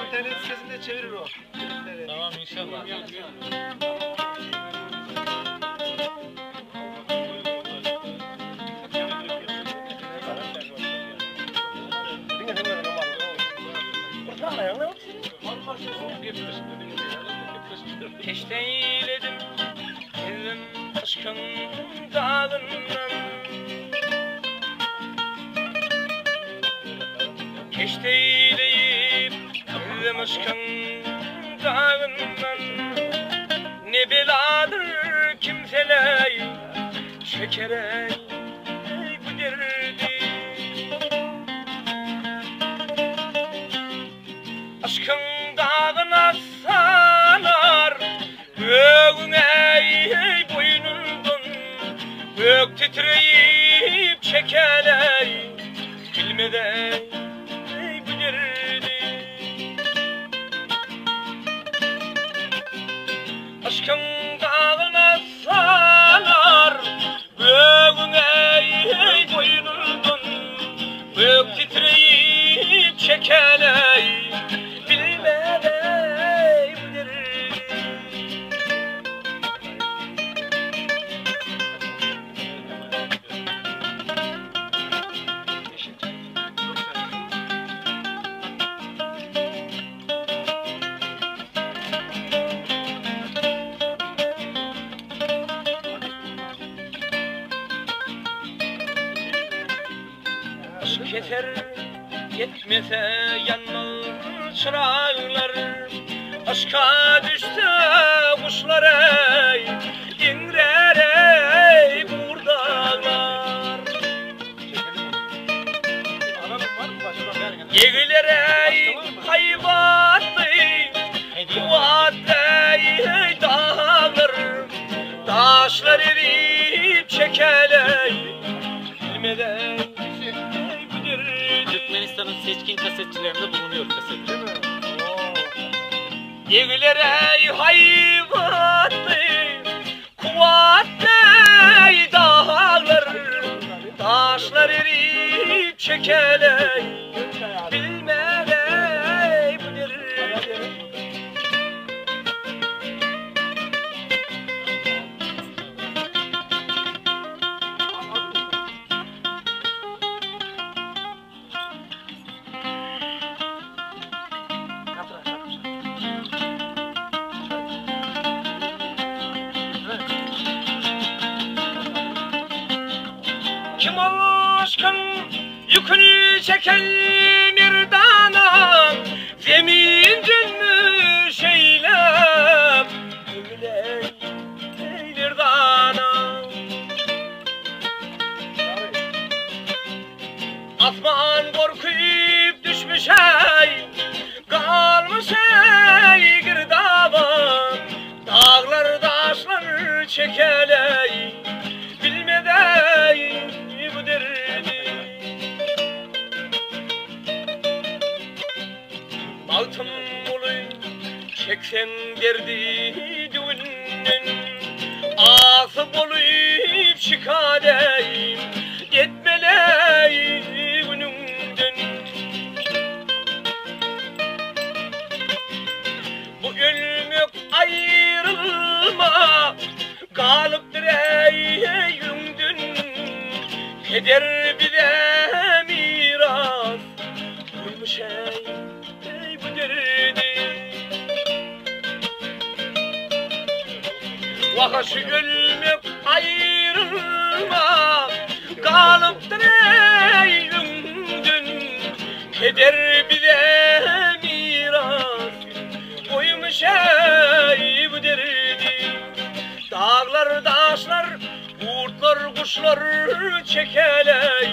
İnternet sitesinde çevirir o. Tamam inşallah. Keşteyledim evim aşkın dağından, keşteyleyip evim aşkın dağından. Ne beladır kimseler çekerek bu derdi, aşkın dağına sanar böğüne boynundan, bök titreyip çekerek bilmeden bu derdi, aşkın dağına sanar böğüne boynundan, bök titreyip çekerek yeter yetmese yanmaz çırağlar, aşka düştü kuşlar ey, inler ey buradalar. Yegiler ey hayvatlı, kuvatlı ey dağlar, taşlar erip çekeley bilmeden. Türkmenistan'ın seçkin kasetçilerinde bulunuyor kaset. Değil mi? Yegiler ey hayvatlı, kuvatlı ey dağlar, taşlar erip çekeley bilmeden bu derdi. Kim aşkın yükünü çeken mirdana, zemin dönmüş eylem mirdana. Asman korkuyup düşmüş ey, kalmış ey girdaba, dağlar taşlar çekeley bilmeden bu derdi. Altın bulu çeksen derdi düğünden, ağzı boluyup şikadeyim yetmeley günümden. Bu ölmek ayrılma kalıptır ey yündün, keder bile miras bulmuş ey bu derdi. Vakaşı ölmek ayrılma kalıptır ey yündün, keder bile miras koymuş ey bu derdi. Dağlar taşlar kurtlar kuşlar çekeley